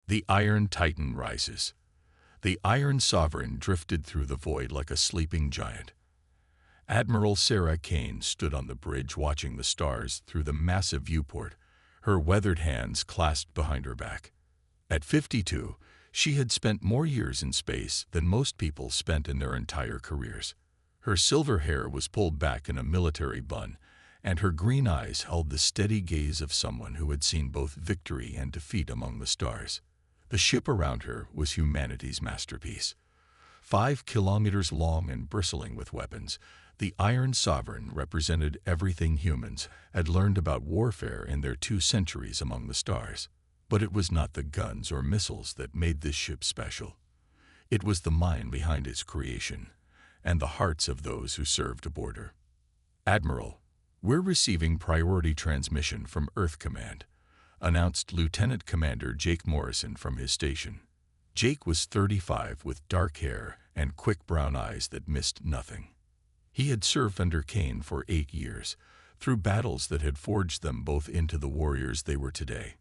The Iron Titan rises. The Iron Sovereign drifted through the void like a sleeping giant. Admiral Sarah Kane stood on the bridge watching the stars through the massive viewport, her weathered hands clasped behind her back. At 52, she had spent more years in space than most people spent in their entire careers. Her silver hair was pulled back in a military bun, and her green eyes held the steady gaze of someone who had seen both victory and defeat among the stars. The ship around her was humanity's masterpiece. 5 kilometers long and bristling with weapons, the Iron Sovereign represented everything humans had learned about warfare in their 2 centuries among the stars. But it was not the guns or missiles that made this ship special. It was the mind behind its creation, and the hearts of those who served aboard her. "Admiral, we're receiving priority transmission from Earth Command," announced Lieutenant Commander Jake Morrison from his station. Jake was 35 with dark hair and quick brown eyes that missed nothing. He had served under Kane for 8 years, through battles that had forged them both into the warriors they were today.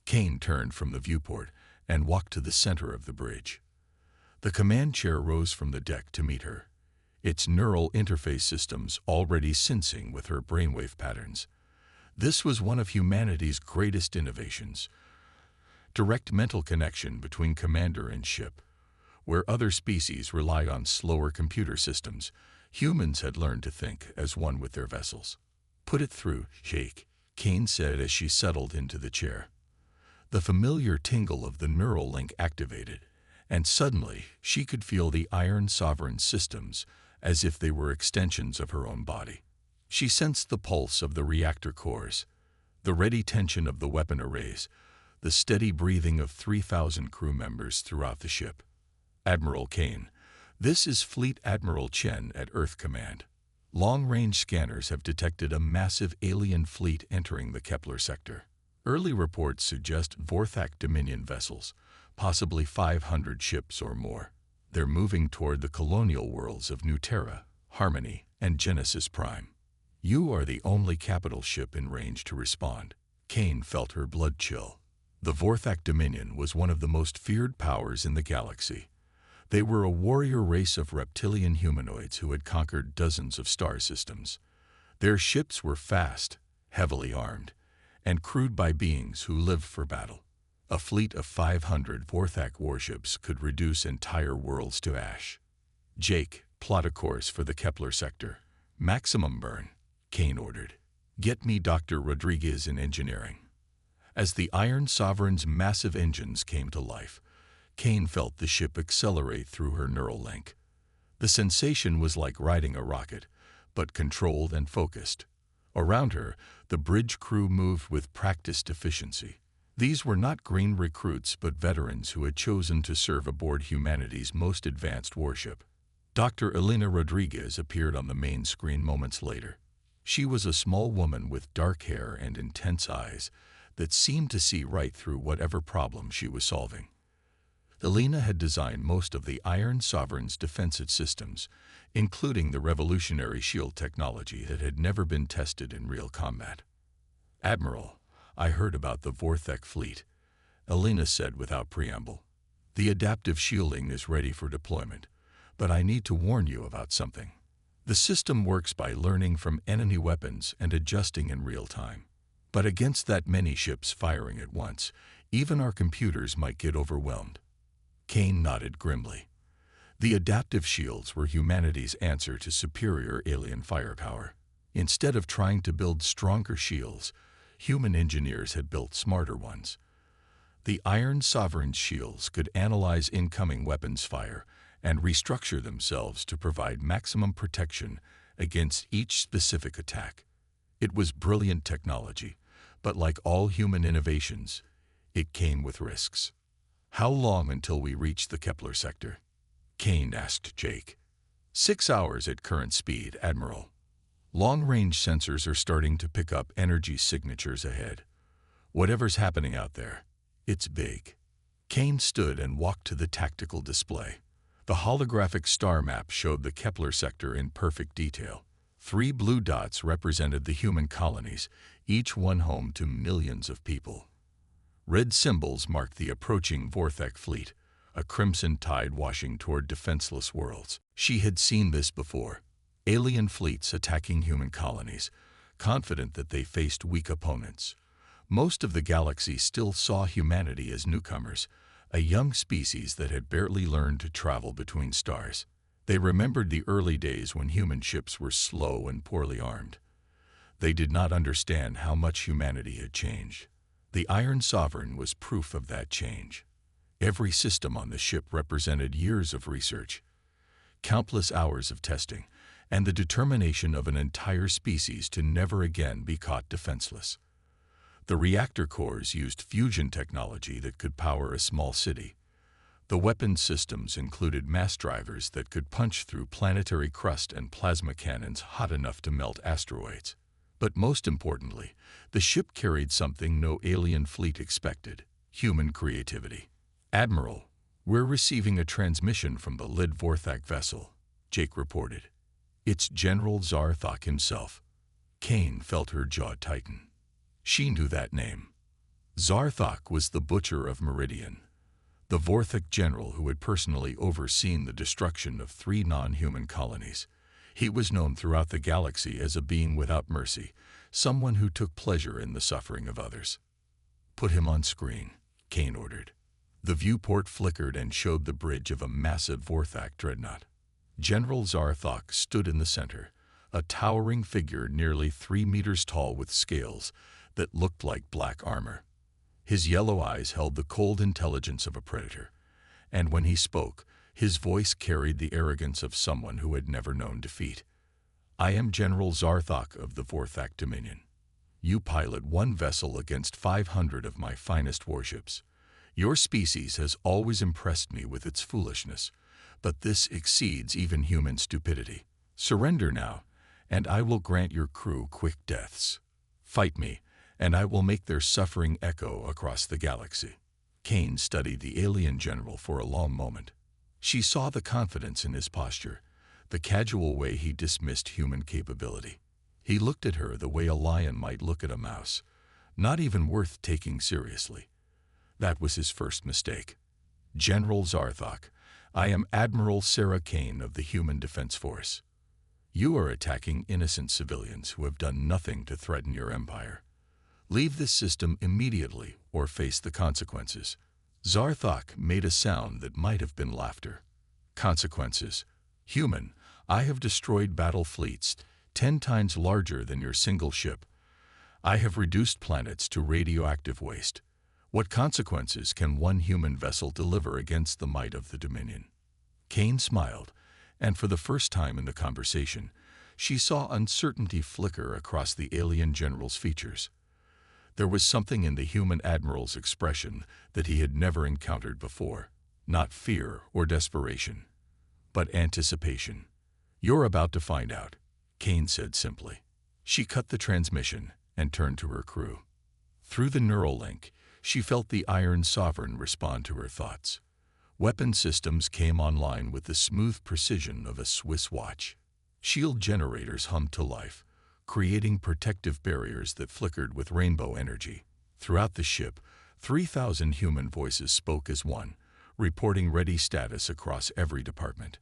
Kane turned from the viewport and walked to the center of the bridge. The command chair rose from the deck to meet her, its neural interface systems already sensing with her brainwave patterns. This was one of humanity's greatest innovations. Direct mental connection between commander and ship. Where other species relied on slower computer systems, humans had learned to think as one with their vessels. "Put it through, Jake," Kane said as she settled into the chair. The familiar tingle of the neural link activated, and suddenly she could feel the Iron Sovereign's systems as if they were extensions of her own body. She sensed the pulse of the reactor cores, the ready tension of the weapon arrays, the steady breathing of 3,000 crew members throughout the ship. "Admiral Kane, this is Fleet Admiral Chen at Earth Command. Long-range scanners have detected a massive alien fleet entering the Kepler sector. Early reports suggest Vorthak Dominion vessels, possibly 500 ships or more. They're moving toward the colonial worlds of Nuterra, Harmony, and Genesis Prime. You are the only capital ship in range to respond." Kane felt her blood chill. The Vorthak Dominion was one of the most feared powers in the galaxy. They were a warrior race of reptilian humanoids who had conquered dozens of star systems. Their ships were fast, heavily armed, and crewed by beings who lived for battle. A fleet of 500 Vorthak warships could reduce entire worlds to ash. "Jake, plot a course for the Kepler sector. Maximum burn," Kane ordered. "Get me Dr. Rodriguez in engineering." As the Iron Sovereign's massive engines came to life, Kane felt the ship accelerate through her neural link. The sensation was like riding a rocket, but controlled and focused. Around her, the bridge crew moved with practiced efficiency. These were not green recruits but veterans who had chosen to serve aboard humanity's most advanced warship. Dr. Elena Rodriguez appeared on the main screen moments later. She was a small woman with dark hair and intense eyes that seemed to see right through whatever problem she was solving. Elena had designed most of the Iron Sovereign's defensive systems, including the revolutionary shield technology that had never been tested in real combat. "Admiral, I heard about the Vorthak fleet," Elena said without preamble. "The adaptive shielding is ready for deployment, but I need to warn you about something. The system works by learning from enemy weapons and adjusting in real time. But against that many ships firing at once, even our computers might get overwhelmed." Kane nodded grimly. The adaptive shields were humanity's answer to superior alien firepower. Instead of trying to build stronger shields, human engineers had built smarter ones. The Iron Sovereign's shields could analyze incoming weapons fire and restructure themselves to provide maximum protection against each specific attack. It was brilliant technology, but like all human innovations, it came with risks. "How long until we reach the Kepler sector?" Kane asked Jake. 6 hours at current speed, Admiral. Long-range sensors are starting to pick up energy signatures ahead. Whatever's happening out there, it's big." Kane stood and walked to the tactical display. The holographic star map showed the Kepler sector in perfect detail. 3 blue dots represented the human colonies, each one home to millions of people. Red symbols marked the approaching Vorthek fleet, a crimson tide washing toward defenseless worlds. She had seen this before. Alien fleets attacking human colonies, confident that they faced weak opponents. Most of the galaxy still saw humanity as newcomers, a young species that had barely learned to travel between stars. They remembered the early days when human ships were slow and poorly armed. They did not understand how much humanity had changed. The Iron Sovereign was proof of that change. Every system on the ship represented years of research, countless hours of testing, and the determination of an entire species to never again be caught defenseless. The reactor cores used fusion technology that could power a small city. The weapons systems included mass drivers that could punch through planetary crust and plasma cannons hot enough to melt asteroids. But most importantly, the ship carried something no alien fleet expected: human creativity. "Admiral, we're receiving a transmission from the Lid Vorthak vessel," Jake reported. "It's General Zarthok himself." Kane felt her jaw tighten. She knew that name. Zarthok was the Butcher of Meridian, the Vorthak general who had personally overseen the destruction of 3 non-human colonies. He was known throughout the galaxy as a being without mercy, someone who took pleasure in the suffering of others. "Put him on screen," Kane ordered. The viewport flickered and showed the bridge of a massive Vorthak dreadnought. General Zarthok stood in the center, a towering figure nearly 3 meters tall with scales that looked like black armor. His yellow eyes held the cold intelligence of a predator, and when he spoke, his voice carried the arrogance of someone who had never known defeat. "I am General Zarthok of the Vorthak Dominion. You pilot 1 vessel against 500 of my finest warships. Your species has always impressed me with its foolishness, but this exceeds even human stupidity. Surrender now, and I will grant your crew quick deaths. Fight me, and I will make their suffering echo across the galaxy." Kane studied the alien general for a long moment. She saw the confidence in his posture, the casual way he dismissed human capability. He looked at her the way a lion might look at a mouse, not even worth taking seriously. That was his first mistake. "General Zarthok, I am Admiral Sarah Kane of the Human Defense Force. You are attacking innocent civilians who have done nothing to threaten your empire. Leave this system immediately or face the consequences." Zarthok made a sound that might have been laughter. "Consequences? Human, I have destroyed battle fleets 10 times larger than your single ship. I have reduced planets to radioactive waste. What consequences can 1 human vessel deliver against the might of the Dominion?" Kane smiled, and for the first time in the conversation, she saw uncertainty flicker across the alien general's features. There was something in the human admiral's expression that he had never encountered before. Not fear or desperation, but anticipation. "You're about to find out," Kane said simply. She cut the transmission and turned to her crew. Through the neural link, she felt the Iron Sovereign respond to her thoughts. Weapon systems came online with the smooth precision of a Swiss watch. Shield generators hummed to life, creating protective barriers that flickered with rainbow energy. Throughout the ship, 3,000 human voices spoke as one, reporting ready status across every department.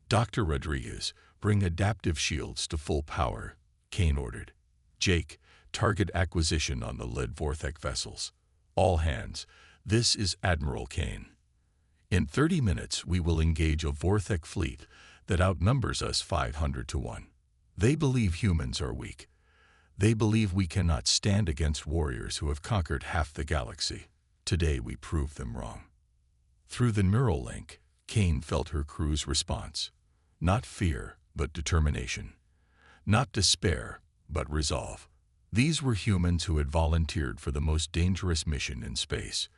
"Dr. Rodriguez, bring adaptive shields to full power," Kane ordered. "Jake, target acquisition on the Lid Vorthak vessels. All hands, this is Admiral Kane. In 30 minutes we will engage a Vorthak fleet that outnumbers us 500 to 1. They believe humans are weak. They believe we cannot stand against warriors who have conquered half the galaxy. Today we prove them wrong." Through the neural link, Kane felt her crew's response. Not fear, but determination. Not despair, but resolve. These were humans who had volunteered for the most dangerous mission in space,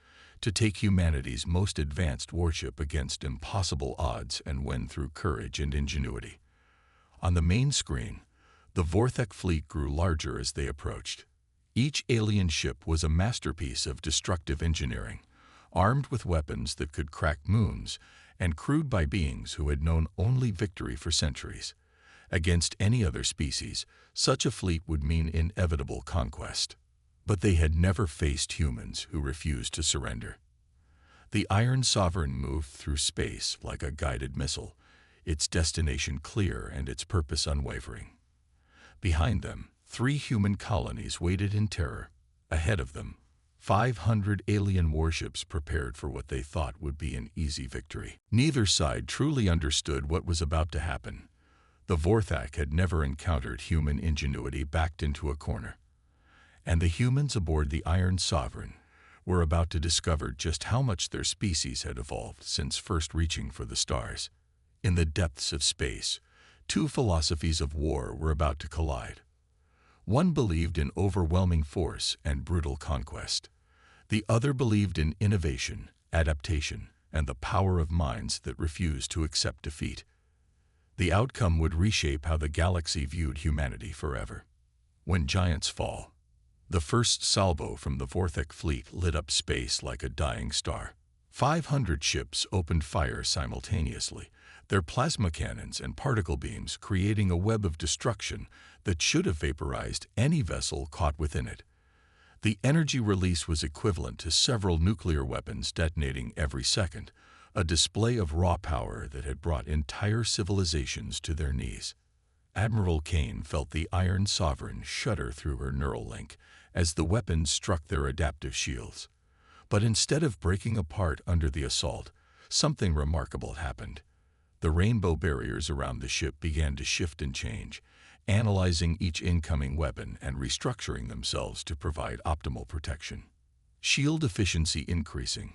to take humanity's most advanced warship against impossible odds and win through courage and ingenuity. On the main screen, the Vorthak fleet grew larger as they approached. Each alien ship was a masterpiece of destructive engineering, armed with weapons that could crack moons and crewed by beings who had known only victory for centuries. Against any other species, such a fleet would mean inevitable conquest. But they had never faced humans who refused to surrender. The Iron Sovereign moved through space like a guided missile, its destination clear and its purpose unwavering. Behind them, 3 human colonies waited in terror. Ahead of them, 500 alien warships prepared for what they thought would be an easy victory. Neither side truly understood what was about to happen. The Vorthak had never encountered human ingenuity backed into a corner. And the humans aboard the Iron Sovereign were about to discover just how much their species had evolved since first reaching for the stars. In the depths of space, 2 philosophies of war were about to collide. One believed in overwhelming force and brutal conquest. The other believed in innovation, adaptation, and the power of minds that refused to accept defeat. The outcome would reshape how the galaxy viewed humanity forever. When giants fall, the first salvo from the Vorthak fleet lit up space like a dying star. 500 ships opened fire simultaneously, their plasma cannons and particle beams creating a web of destruction that should have vaporized any vessel caught within it. The energy release was equivalent to several nuclear weapons detonating every second, a display of raw power that had brought entire civilizations to their knees. Admiral Kane felt the Iron Sovereign shudder through her neural link as the weapons struck their adaptive shields. But instead of breaking apart under the assault, something remarkable happened. The rainbow barriers around the ship began to shift and change, analyzing each incoming weapon and restructuring themselves to provide optimal protection. Shield efficiency increasing,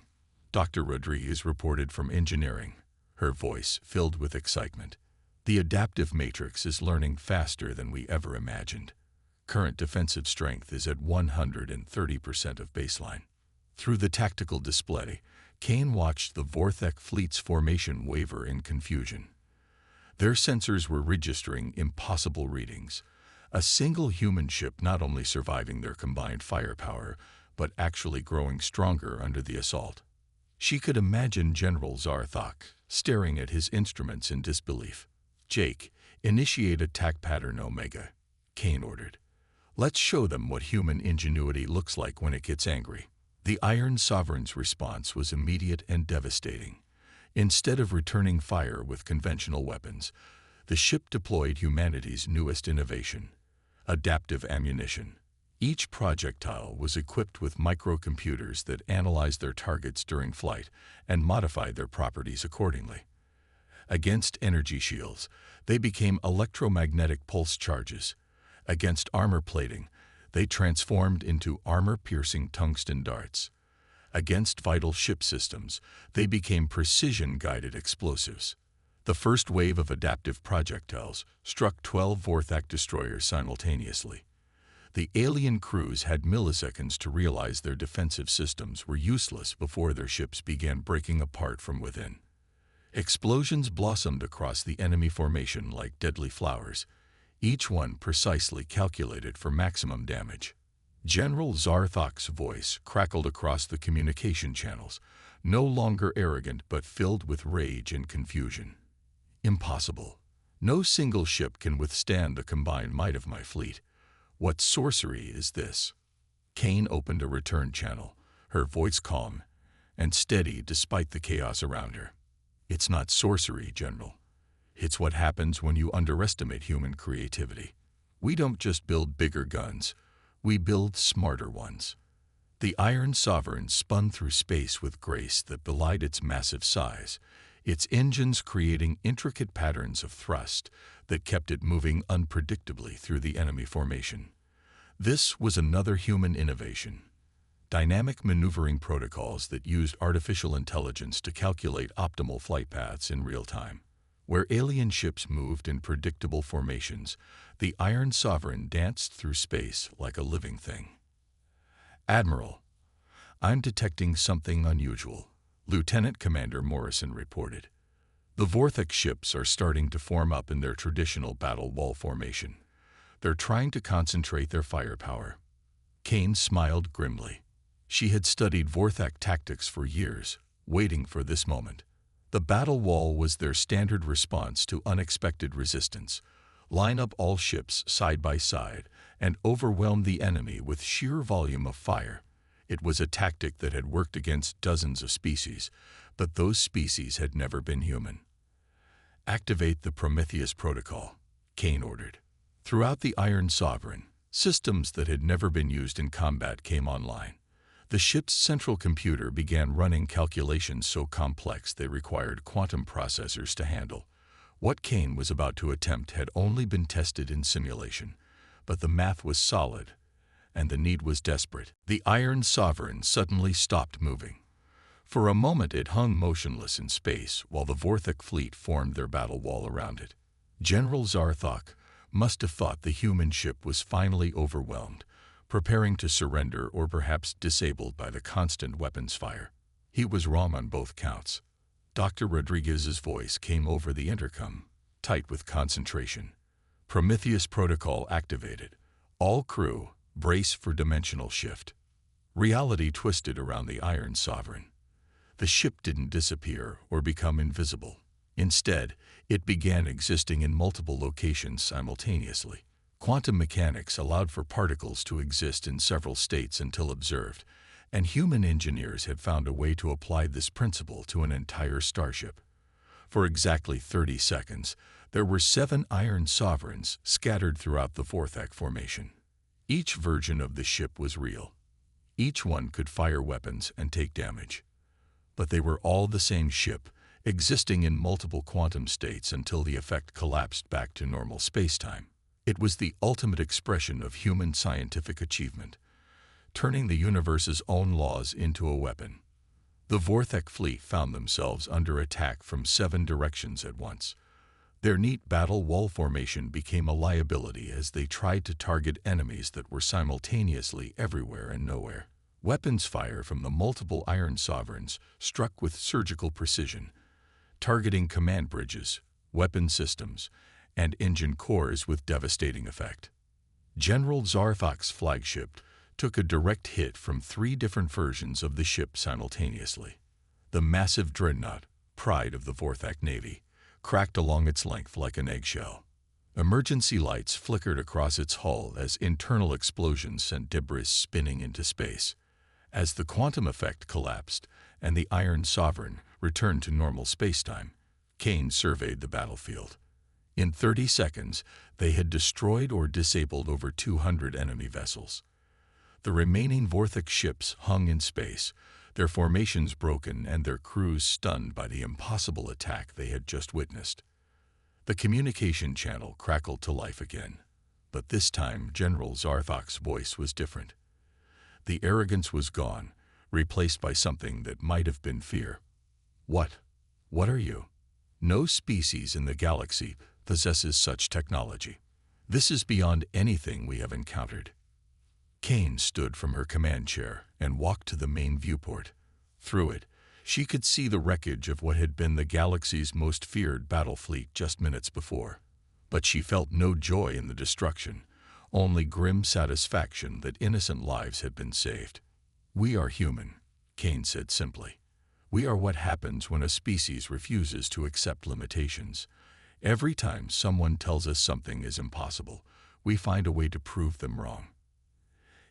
Dr. Rodriguez reported from engineering, her voice filled with excitement. The adaptive matrix is learning faster than we ever imagined. Current defensive strength is at 130% of baseline. Through the tactical display, Kane watched the Vorthak fleet's formation waver in confusion. Their sensors were registering impossible readings, a single human ship not only surviving their combined firepower, but actually growing stronger under the assault. She could imagine General Zarthak staring at his instruments in disbelief. "Jake, initiate attack pattern Omega," Kane ordered. "Let's show them what human ingenuity looks like when it gets angry." The Iron Sovereign's response was immediate and devastating. Instead of returning fire with conventional weapons, the ship deployed humanity's newest innovation, adaptive ammunition. Each projectile was equipped with microcomputers that analyzed their targets during flight and modified their properties accordingly. Against energy shields, they became electromagnetic pulse charges. Against armor plating, they transformed into armor-piercing tungsten darts. Against vital ship systems, they became precision-guided explosives. The first wave of adaptive projectiles struck 12 Vorthak destroyers simultaneously. The alien crews had milliseconds to realize their defensive systems were useless before their ships began breaking apart from within. Explosions blossomed across the enemy formation like deadly flowers, each one precisely calculated for maximum damage. General Zarthak's voice crackled across the communication channels, no longer arrogant but filled with rage and confusion. "Impossible. No single ship can withstand the combined might of my fleet. What sorcery is this?" Kane opened a return channel, her voice calm and steady despite the chaos around her. "It's not sorcery, General. It's what happens when you underestimate human creativity. We don't just build bigger guns, we build smarter ones." The Iron Sovereign spun through space with grace that belied its massive size, its engines creating intricate patterns of thrust that kept it moving unpredictably through the enemy formation. This was another human innovation. Dynamic maneuvering protocols that used artificial intelligence to calculate optimal flight paths in real time. Where alien ships moved in predictable formations, the Iron Sovereign danced through space like a living thing. "Admiral, I'm detecting something unusual," Lieutenant Commander Morrison reported. "The Vorthak ships are starting to form up in their traditional battle wall formation. They're trying to concentrate their firepower." Kane smiled grimly. She had studied Vorthak tactics for years, waiting for this moment. The battle wall was their standard response to unexpected resistance, line up all ships side by side, and overwhelm the enemy with sheer volume of fire. It was a tactic that had worked against dozens of species, but those species had never been human. "Activate the Prometheus Protocol," Kane ordered. Throughout the Iron Sovereign, systems that had never been used in combat came online. The ship's central computer began running calculations so complex they required quantum processors to handle. What Kane was about to attempt had only been tested in simulation, but the math was solid, and the need was desperate. The Iron Sovereign suddenly stopped moving. For a moment it hung motionless in space while the Vorthak fleet formed their battle wall around it. General Zarthok must have thought the human ship was finally overwhelmed, preparing to surrender or perhaps disabled by the constant weapons fire. He was wrong on both counts. Dr. Rodriguez's voice came over the intercom, tight with concentration. "Prometheus Protocol activated. All crew, brace for dimensional shift." Reality twisted around the Iron Sovereign. The ship didn't disappear or become invisible. Instead, it began existing in multiple locations simultaneously. Quantum mechanics allowed for particles to exist in several states until observed, and human engineers had found a way to apply this principle to an entire starship. For exactly 30 seconds, there were 7 Iron Sovereigns scattered throughout the Vorthak formation. Each version of the ship was real. Each one could fire weapons and take damage. But they were all the same ship, existing in multiple quantum states until the effect collapsed back to normal spacetime. It was the ultimate expression of human scientific achievement, turning the universe's own laws into a weapon. The Vorthak fleet found themselves under attack from 7 directions at once. Their neat battle wall formation became a liability as they tried to target enemies that were simultaneously everywhere and nowhere. Weapons fire from the multiple Iron Sovereigns struck with surgical precision, targeting command bridges, weapon systems, and engine cores with devastating effect. General Zarthok's flagship took a direct hit from 3 different versions of the ship simultaneously. The massive Dreadnought, pride of the Vorthak Navy, cracked along its length like an eggshell. Emergency lights flickered across its hull as internal explosions sent debris spinning into space. As the quantum effect collapsed and the Iron Sovereign returned to normal spacetime, Kane surveyed the battlefield. In 30 seconds, they had destroyed or disabled over 200 enemy vessels. The remaining Vorthak ships hung in space, their formations broken and their crews stunned by the impossible attack they had just witnessed. The communication channel crackled to life again, but this time General Zarthok's voice was different. The arrogance was gone, replaced by something that might have been fear. What are you? No species in the galaxy possesses such technology. This is beyond anything we have encountered." Kane stood from her command chair and walked to the main viewport. Through it, she could see the wreckage of what had been the galaxy's most feared battle fleet just minutes before. But she felt no joy in the destruction, only grim satisfaction that innocent lives had been saved. "We are human," Kane said simply. "We are what happens when a species refuses to accept limitations. Every time someone tells us something is impossible, we find a way to prove them wrong.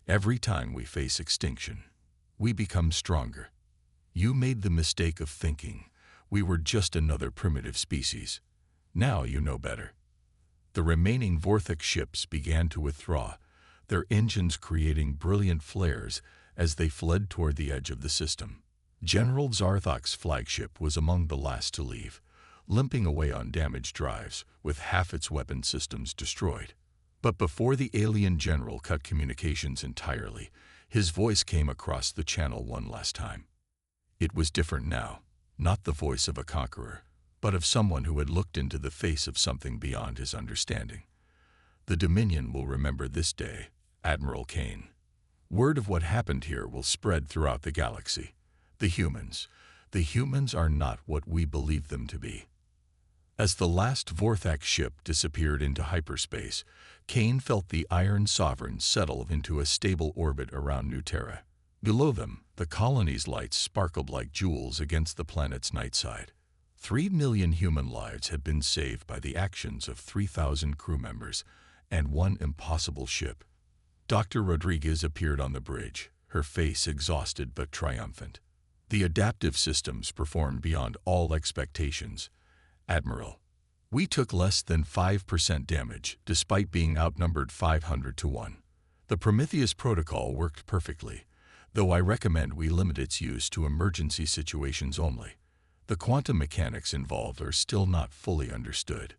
Every time we face extinction, we become stronger. You made the mistake of thinking we were just another primitive species. Now you know better." The remaining Vorthak ships began to withdraw, their engines creating brilliant flares as they fled toward the edge of the system. General Zarthok's flagship was among the last to leave, limping away on damaged drives, with half its weapon systems destroyed. But before the alien general cut communications entirely, his voice came across the channel one last time. It was different now, not the voice of a conqueror, but of someone who had looked into the face of something beyond his understanding. "The Dominion will remember this day, Admiral Kane. Word of what happened here will spread throughout the galaxy. The humans are not what we believe them to be." As the last Vorthak ship disappeared into hyperspace, Kane felt the Iron Sovereign settle into a stable orbit around New Terra. Below them, the colony's lights sparkled like jewels against the planet's night side. 3 million human lives had been saved by the actions of 3,000 crew members and one impossible ship. Dr. Rodriguez appeared on the bridge, her face exhausted but triumphant. The adaptive systems performed beyond all expectations. Admiral, we took less than 5% damage, despite being outnumbered 500 to 1. The Prometheus protocol worked perfectly, though I recommend we limit its use to emergency situations only. The quantum mechanics involved are still not fully understood.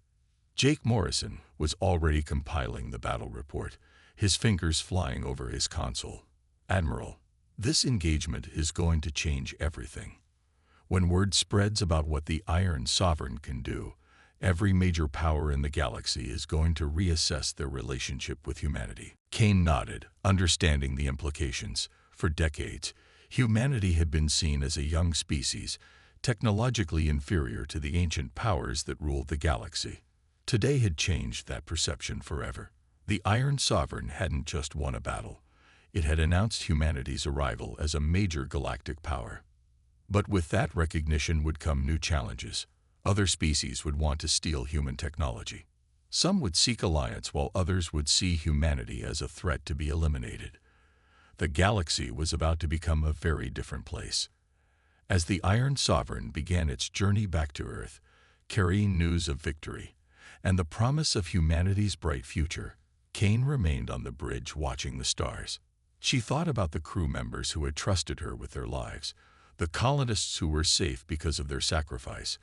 Jake Morrison was already compiling the battle report, his fingers flying over his console. Admiral, this engagement is going to change everything. When word spreads about what the Iron Sovereign can do, every major power in the galaxy is going to reassess their relationship with humanity. Kane nodded, understanding the implications. For decades, humanity had been seen as a young species, technologically inferior to the ancient powers that ruled the galaxy. Today had changed that perception forever. The Iron Sovereign hadn't just won a battle. It had announced humanity's arrival as a major galactic power. But with that recognition would come new challenges. Other species would want to steal human technology. Some would seek alliance while others would see humanity as a threat to be eliminated. The galaxy was about to become a very different place. As the Iron Sovereign began its journey back to Earth, carrying news of victory and the promise of humanity's bright future, Kane remained on the bridge watching the stars. She thought about the crew members who had trusted her with their lives, the colonists who were safe because of their sacrifice,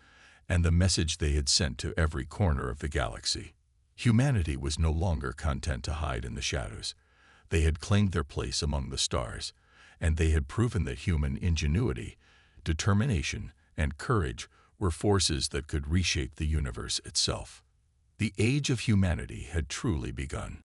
and the message they had sent to every corner of the galaxy. Humanity was no longer content to hide in the shadows. They had claimed their place among the stars, and they had proven that human ingenuity, determination, and courage were forces that could reshape the universe itself. The age of humanity had truly begun.